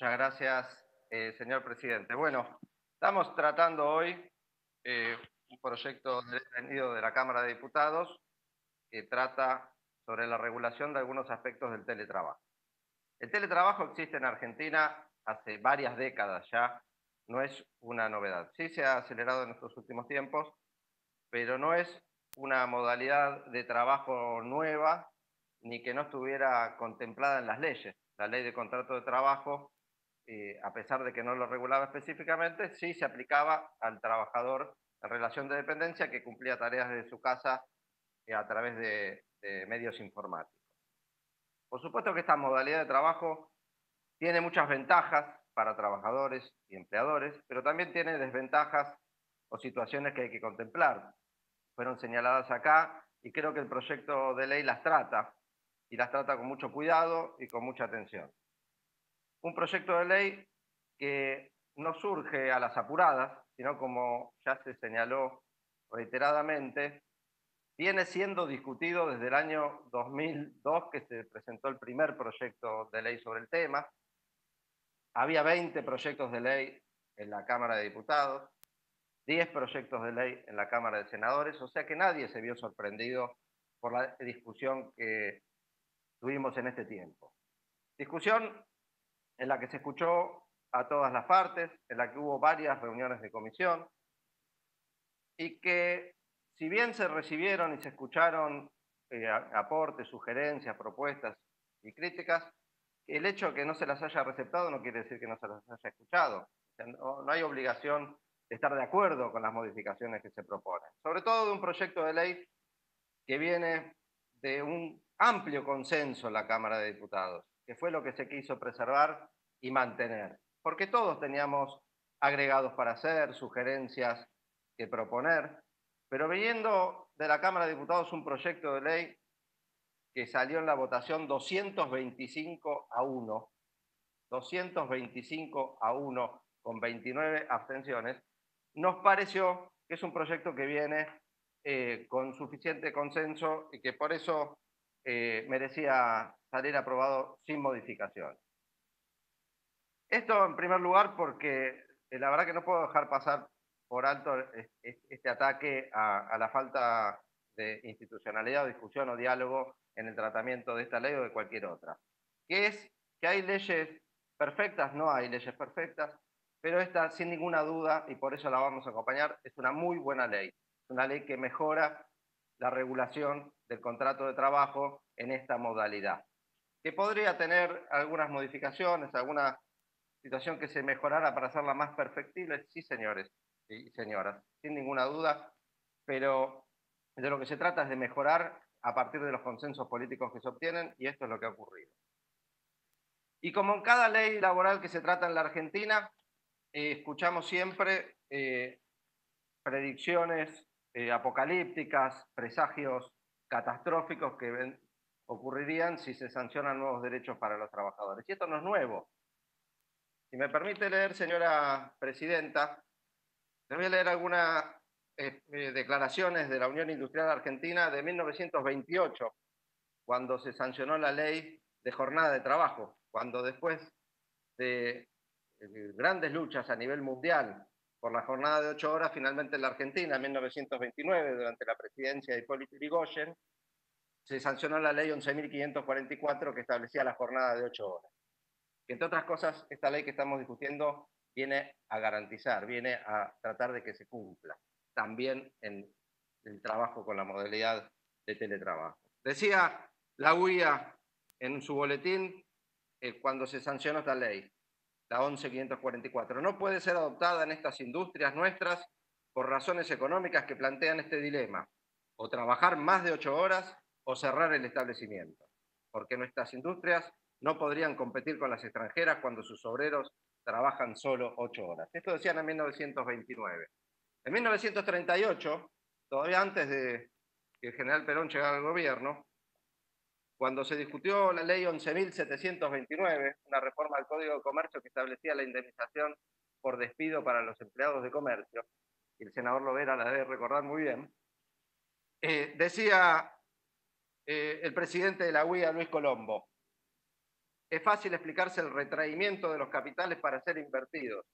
Muchas gracias, señor presidente. Bueno, estamos tratando hoy un proyecto de ley venido de la Cámara de Diputados que trata sobre la regulación de algunos aspectos del teletrabajo. El teletrabajo existe en Argentina hace varias décadas ya, no es una novedad. Sí se ha acelerado en estos últimos tiempos, pero no es una modalidad de trabajo nueva ni que no estuviera contemplada en las leyes. La ley de contrato de trabajo, a pesar de que no lo regulaba específicamente, sí se aplicaba al trabajador en relación de dependencia que cumplía tareas de su casa a través de medios informáticos. Por supuesto que esta modalidad de trabajo tiene muchas ventajas para trabajadores y empleadores, pero también tiene desventajas o situaciones que hay que contemplar. Fueron señaladas acá y creo que el proyecto de ley las trata, y las trata con mucho cuidado y con mucha atención. Un proyecto de ley que no surge a las apuradas, sino como ya se señaló reiteradamente, viene siendo discutido desde el año 2002 que se presentó el primer proyecto de ley sobre el tema. Había 20 proyectos de ley en la Cámara de Diputados, 10 proyectos de ley en la Cámara de Senadores, o sea que nadie se vio sorprendido por la discusión que tuvimos en este tiempo. Discusión en la que se escuchó a todas las partes, en la que hubo varias reuniones de comisión y que, si bien se recibieron y se escucharon aportes, sugerencias, propuestas y críticas, el hecho de que no se las haya receptado no quiere decir que no se las haya escuchado. O sea, no hay obligación de estar de acuerdo con las modificaciones que se proponen, sobre todo de un proyecto de ley que viene de un amplio consenso en la Cámara de Diputados, que fue lo que se quiso preservar y mantener, porque todos teníamos agregados para hacer, sugerencias que proponer, pero viniendo de la Cámara de Diputados un proyecto de ley que salió en la votación 225-1, 225-1 con 29 abstenciones, nos pareció que es un proyecto que viene con suficiente consenso y que por eso merecía salir aprobado sin modificación. Esto en primer lugar porque la verdad que no puedo dejar pasar por alto este ataque a la falta de institucionalidad o discusión o diálogo en el tratamiento de esta ley o de cualquier otra. Que es que hay leyes perfectas, no hay leyes perfectas, pero esta sin ninguna duda, y por eso la vamos a acompañar, es una muy buena ley. Es una ley que mejora la regulación del contrato de trabajo en esta modalidad. Que podría tener algunas modificaciones, alguna situación que se mejorara para hacerla más perfectible, sí, señores y señoras, sin ninguna duda, pero de lo que se trata es de mejorar a partir de los consensos políticos que se obtienen, y esto es lo que ha ocurrido. Y como en cada ley laboral que se trata en la Argentina, escuchamos siempre predicciones apocalípticas, presagios catastróficos que ocurrirían si se sancionan nuevos derechos para los trabajadores. Y esto no es nuevo. Si me permite leer, señora presidenta, le voy a leer algunas declaraciones de la Unión Industrial Argentina de 1928, cuando se sancionó la ley de jornada de trabajo, cuando después de grandes luchas a nivel mundial por la jornada de 8 horas, finalmente en la Argentina, en 1929, durante la presidencia de Hipólito Yrigoyen, se sancionó la ley 11.544 que establecía la jornada de 8 horas. Que entre otras cosas, esta ley que estamos discutiendo viene a garantizar, viene a tratar de que se cumpla, también en el trabajo con la modalidad de teletrabajo. Decía la UIA en su boletín cuando se sancionó esta ley, la 11.544, no puede ser adoptada en estas industrias nuestras por razones económicas que plantean este dilema, o trabajar más de 8 horas o cerrar el establecimiento, porque nuestras industrias no podrían competir con las extranjeras cuando sus obreros trabajan solo 8 horas. Esto decían en 1929. En 1938, todavía antes de que el general Perón llegara al gobierno, cuando se discutió la ley 11.729, una reforma al Código de Comercio que establecía la indemnización por despido para los empleados de comercio, y el senador Lovera la debe recordar muy bien, decía el presidente de la UIA, Luis Colombo, Es fácil explicarse el retraimiento de los capitales para ser invertidos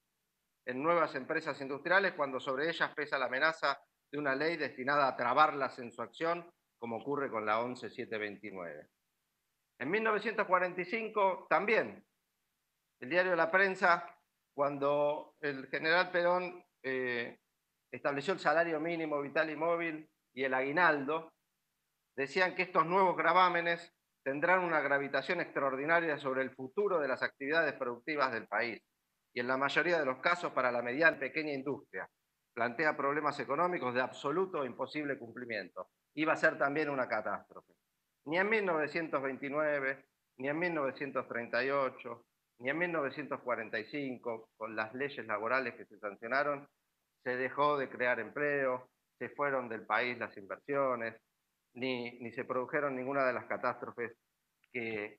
en nuevas empresas industriales cuando sobre ellas pesa la amenaza de una ley destinada a trabarlas en su acción, como ocurre con la 11729. En 1945 también, el diario La Prensa, cuando el general Perón estableció el salario mínimo vital y móvil y el aguinaldo, decían que estos nuevos gravámenes tendrán una gravitación extraordinaria sobre el futuro de las actividades productivas del país y en la mayoría de los casos para la mediana y pequeña industria. Plantea problemas económicos de absoluto e imposible cumplimiento. Iba a ser también una catástrofe. Ni en 1929, ni en 1938, ni en 1945, con las leyes laborales que se sancionaron, se dejó de crear empleo, se fueron del país las inversiones, ni se produjeron ninguna de las catástrofes que,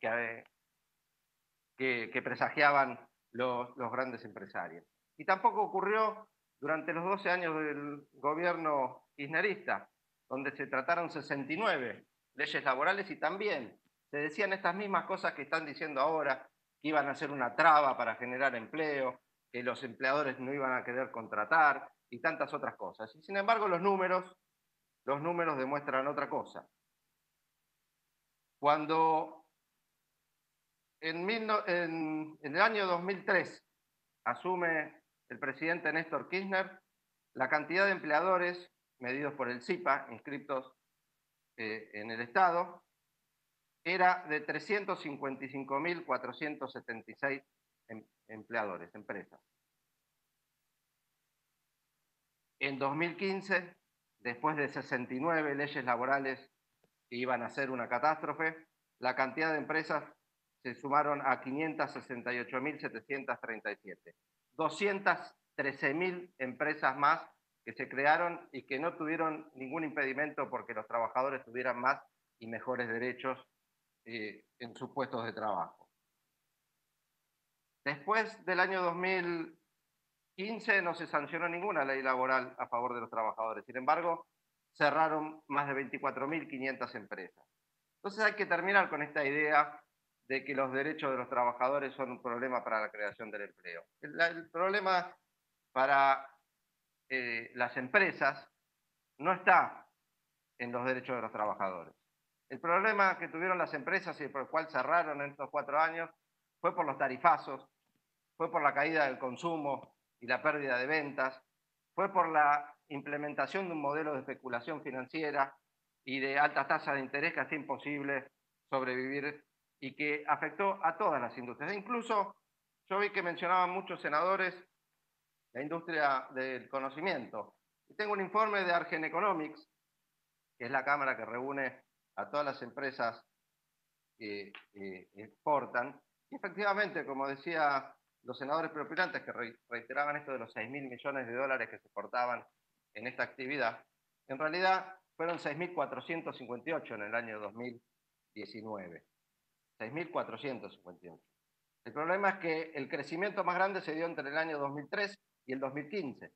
que presagiaban los grandes empresarios. Y tampoco ocurrió durante los 12 años del gobierno kirchnerista, donde se trataron 69 leyes laborales y también se decían estas mismas cosas que están diciendo ahora, que iban a ser una traba para generar empleo, que los empleadores no iban a querer contratar y tantas otras cosas. Y sin embargo los números demuestran otra cosa. Cuando en el año 2003 asume el presidente Néstor Kirchner, la cantidad de empleadores medidos por el CIPA, inscritos en el Estado, era de 355.476 empleadores, empresas. En 2015, después de 69 leyes laborales que iban a ser una catástrofe, la cantidad de empresas se sumaron a 568.737. 213.000 empresas más que se crearon y que no tuvieron ningún impedimento porque los trabajadores tuvieran más y mejores derechos en sus puestos de trabajo. Después del año 2015 no se sancionó ninguna ley laboral a favor de los trabajadores. Sin embargo, cerraron más de 24.500 empresas. Entonces hay que terminar con esta idea de que los derechos de los trabajadores son un problema para la creación del empleo. El problema para las empresas no está en los derechos de los trabajadores. El problema que tuvieron las empresas y por el cual cerraron en estos 4 años fue por los tarifazos, fue por la caída del consumo y la pérdida de ventas, fue por la implementación de un modelo de especulación financiera y de altas tasas de interés que hacía imposible sobrevivir y que afectó a todas las industrias. E incluso yo vi que mencionaban muchos senadores la industria del conocimiento. Y tengo un informe de Argen Economics, que es la cámara que reúne a todas las empresas que exportan. Y efectivamente, como decía los senadores preocupantes que reiteraban esto de los 6.000 millones de dólares que se exportaban en esta actividad, en realidad fueron 6.458 en el año 2019. 6.458. El problema es que el crecimiento más grande se dio entre el año 2003 y el 2015.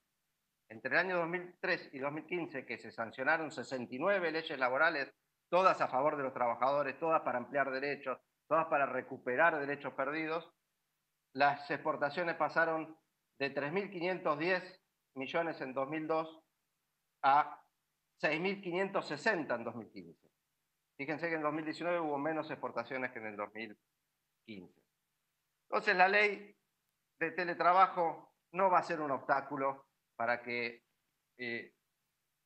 Entre el año 2003 y 2015, que se sancionaron 69 leyes laborales, todas a favor de los trabajadores, todas para ampliar derechos, todas para recuperar derechos perdidos, las exportaciones pasaron de 3.510 millones en 2002 a 6.560 en 2015. Fíjense que en 2019 hubo menos exportaciones que en el 2015. Entonces la ley de teletrabajo no va a ser un obstáculo para que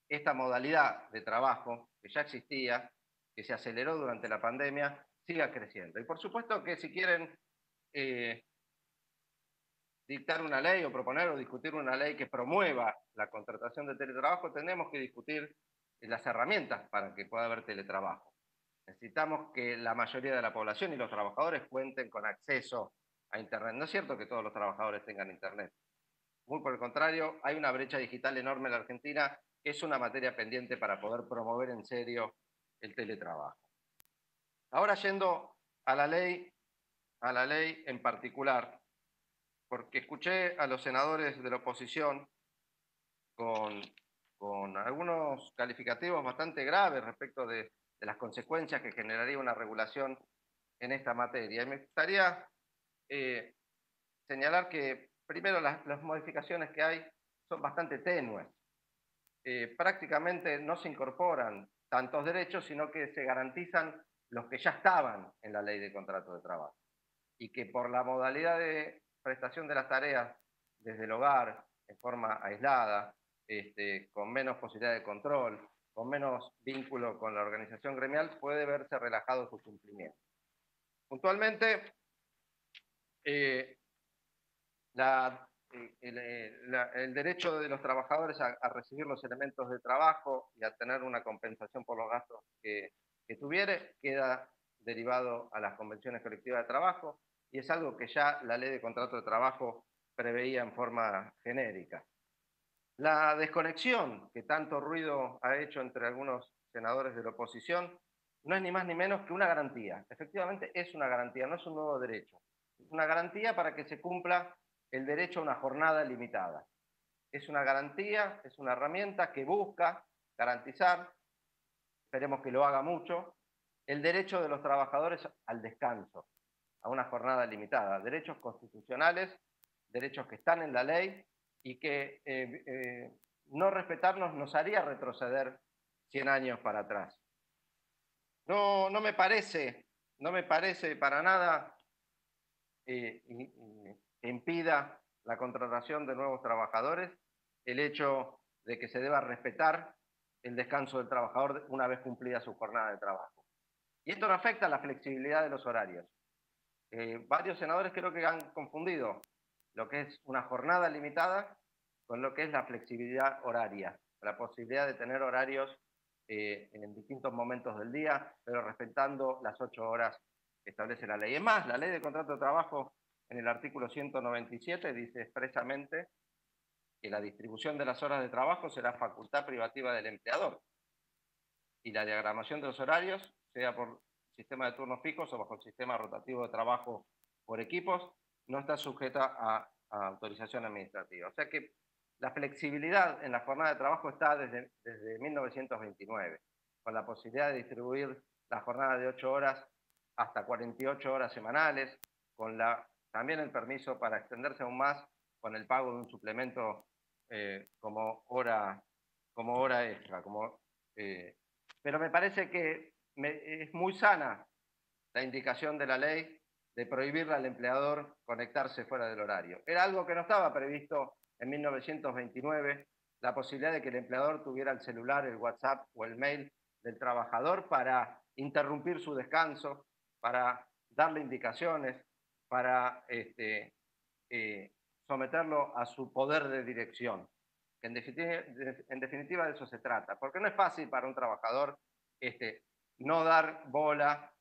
esta modalidad de trabajo, que ya existía, que se aceleró durante la pandemia, siga creciendo. Y por supuesto que si quieren dictar una ley o proponer o discutir una ley que promueva la contratación de teletrabajo, tenemos que discutir las herramientas para que pueda haber teletrabajo. Necesitamos que la mayoría de la población y los trabajadores cuenten con acceso a Internet. No es cierto que todos los trabajadores tengan Internet. Muy por el contrario, hay una brecha digital enorme en la Argentina, que es una materia pendiente para poder promover en serio el teletrabajo. Ahora yendo a la ley en particular, porque escuché a los senadores de la oposición con algunos calificativos bastante graves respecto de las consecuencias que generaría una regulación en esta materia. Y me gustaría señalar que, primero, las modificaciones que hay son bastante tenues. Prácticamente no se incorporan tantos derechos, sino que se garantizan los que ya estaban en la ley de contrato de trabajo. Y que por la modalidad de prestación de las tareas desde el hogar, en forma aislada, con menos posibilidad de control, con menos vínculo con la organización gremial, puede verse relajado su cumplimiento. Puntualmente, el derecho de los trabajadores a recibir los elementos de trabajo y a tener una compensación por los gastos que tuviere queda derivado a las convenciones colectivas de trabajo y es algo que ya la ley de contrato de trabajo preveía en forma genérica. La desconexión que tanto ruido ha hecho entre algunos senadores de la oposición no es ni más ni menos que una garantía. Efectivamente es una garantía, no es un nuevo derecho. Es una garantía para que se cumpla el derecho a una jornada limitada. Es una garantía, es una herramienta que busca garantizar, esperemos que lo haga mucho, el derecho de los trabajadores al descanso, a una jornada limitada. Derechos constitucionales, derechos que están en la ley y que no respetarnos nos haría retroceder 100 años para atrás. No me parece para nada que impida la contratación de nuevos trabajadores el hecho de que se deba respetar el descanso del trabajador una vez cumplida su jornada de trabajo. Y esto no afecta a la flexibilidad de los horarios. Varios senadores creo que han confundido lo que es una jornada limitada con lo que es la flexibilidad horaria, la posibilidad de tener horarios en distintos momentos del día, pero respetando las 8 horas que establece la ley. Es más, la ley de contrato de trabajo en el artículo 197 dice expresamente que la distribución de las horas de trabajo será facultad privativa del empleador y la diagramación de los horarios, sea por sistema de turnos fijos o bajo el sistema rotativo de trabajo por equipos, no está sujeta a autorización administrativa. O sea que la flexibilidad en la jornada de trabajo está desde 1929, con la posibilidad de distribuir la jornada de 8 horas hasta 48 horas semanales, con también el permiso para extenderse aún más con el pago de un suplemento como hora extra. Pero me parece que es muy sana la indicación de la ley de prohibirle al empleador conectarse fuera del horario. Era algo que no estaba previsto en 1929, la posibilidad de que el empleador tuviera el celular, el WhatsApp o el mail del trabajador para interrumpir su descanso, para darle indicaciones, para someterlo a su poder de dirección. En definitiva de eso se trata, porque no es fácil para un trabajador no dar bola,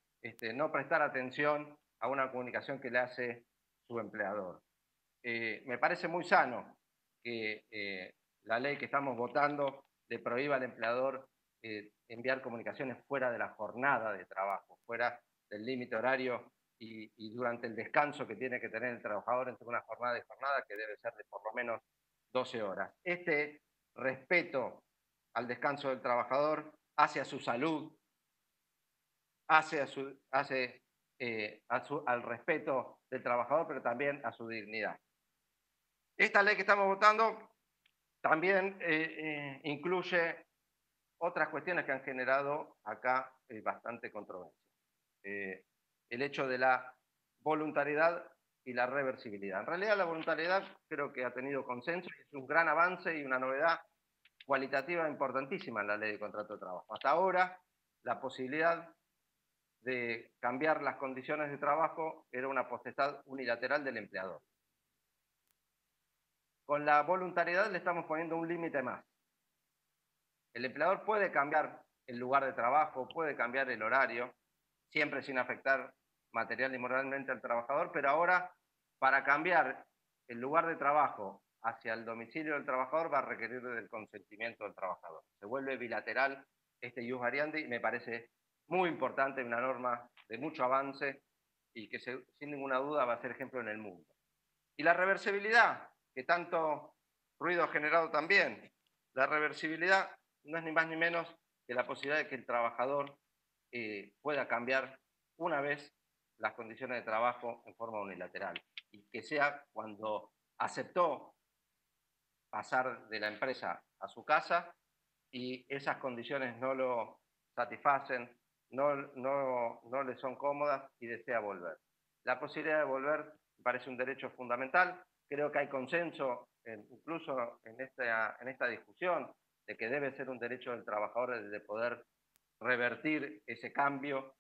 no prestar atención a una comunicación que le hace su empleador. Me parece muy sano que la ley que estamos votando le prohíba al empleador enviar comunicaciones fuera de la jornada de trabajo, fuera del límite horario y durante el descanso que tiene que tener el trabajador entre una jornada y jornada, que debe ser de por lo menos 12 horas. Este respeto al descanso del trabajador hacia su salud, al respeto del trabajador, pero también a su dignidad. Esta ley que estamos votando también incluye otras cuestiones que han generado acá bastante controversia. El hecho de la voluntariedad y la reversibilidad. En realidad la voluntariedad creo que ha tenido consenso y es un gran avance y una novedad cualitativa importantísima en la ley de contrato de trabajo. Hasta ahora la posibilidad de cambiar las condiciones de trabajo era una potestad unilateral del empleador. Con la voluntariedad le estamos poniendo un límite más. El empleador puede cambiar el lugar de trabajo, puede cambiar el horario, siempre sin afectar material y moralmente al trabajador, pero ahora para cambiar el lugar de trabajo hacia el domicilio del trabajador va a requerir del consentimiento del trabajador. Se vuelve bilateral este ius variandi y me parece muy importante, una norma de mucho avance y que sin ninguna duda va a ser ejemplo en el mundo. Y la reversibilidad, que tanto ruido ha generado también. La reversibilidad no es ni más ni menos que la posibilidad de que el trabajador pueda cambiar una vez las condiciones de trabajo en forma unilateral y que sea cuando aceptó pasar de la empresa a su casa y esas condiciones no lo satisfacen, no le son cómodas y desea volver. La posibilidad de volver me parece un derecho fundamental. Creo que hay consenso, incluso en esta discusión, de que debe ser un derecho del trabajador el de poder revertir ese cambio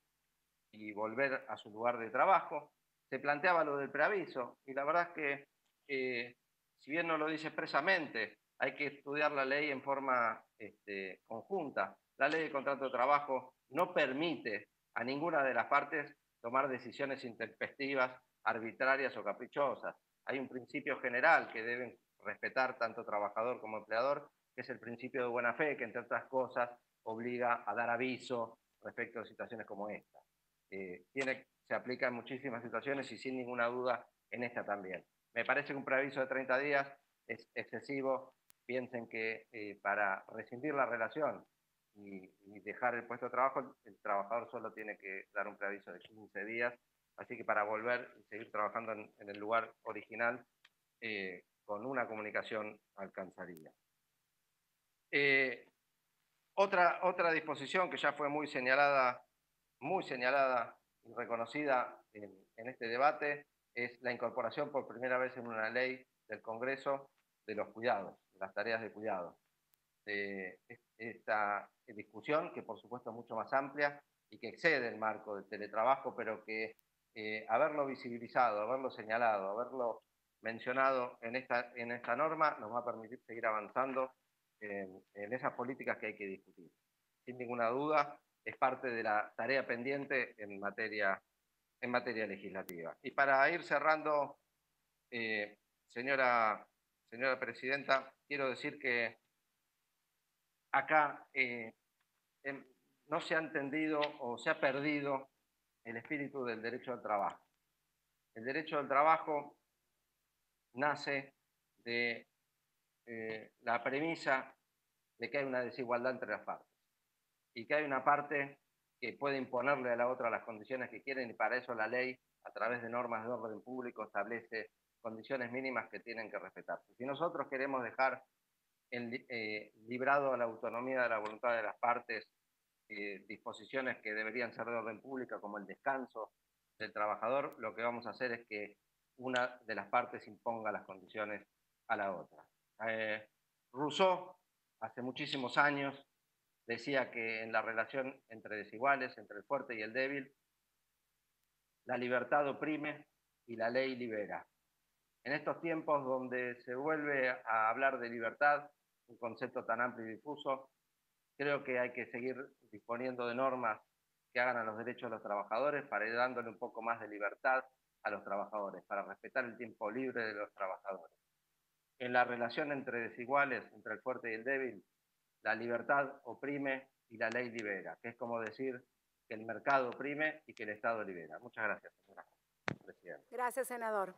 y volver a su lugar de trabajo. Se planteaba lo del preaviso y la verdad es que, si bien no lo dice expresamente, hay que estudiar la ley en forma conjunta. La ley de contrato de trabajo no permite a ninguna de las partes tomar decisiones intempestivas, arbitrarias o caprichosas. Hay un principio general que deben respetar tanto trabajador como empleador, que es el principio de buena fe, que entre otras cosas obliga a dar aviso respecto a situaciones como esta. Se aplica en muchísimas situaciones y sin ninguna duda en esta también. Me parece que un preaviso de 30 días es excesivo. Piensen que para rescindir la relación y dejar el puesto de trabajo, el trabajador solo tiene que dar un preaviso de 15 días. Así que para volver y seguir trabajando en el lugar original, con una comunicación alcanzaría. Otra disposición que ya fue muy señalada y reconocida en este debate es la incorporación por primera vez en una ley del Congreso de los cuidados, las tareas de cuidado. Esta discusión, que por supuesto es mucho más amplia y que excede el marco del teletrabajo, pero que haberlo visibilizado, haberlo señalado, haberlo mencionado en esta norma nos va a permitir seguir avanzando en esas políticas que hay que discutir. Sin ninguna duda, es parte de la tarea pendiente en materia legislativa. Y para ir cerrando, señora presidenta, quiero decir que acá no se ha entendido o se ha perdido el espíritu del derecho al trabajo. El derecho al trabajo nace de la premisa de que hay una desigualdad entre las partes y que hay una parte que puede imponerle a la otra las condiciones que quieren y para eso la ley, a través de normas de orden público, establece condiciones mínimas que tienen que respetarse. Si nosotros queremos dejar librado a la autonomía de la voluntad de las partes disposiciones que deberían ser de orden público, como el descanso del trabajador, lo que vamos a hacer es que una de las partes imponga las condiciones a la otra. Rousseau, hace muchísimos años, decía que en la relación entre desiguales, entre el fuerte y el débil, la libertad oprime y la ley libera. En estos tiempos donde se vuelve a hablar de libertad, un concepto tan amplio y difuso, creo que hay que seguir disponiendo de normas que hagan a los derechos de los trabajadores para ir dándole un poco más de libertad a los trabajadores, para respetar el tiempo libre de los trabajadores. En la relación entre desiguales, entre el fuerte y el débil, la libertad oprime y la ley libera, que es como decir que el mercado oprime y que el Estado libera. Muchas gracias, señora presidenta. Gracias, senador.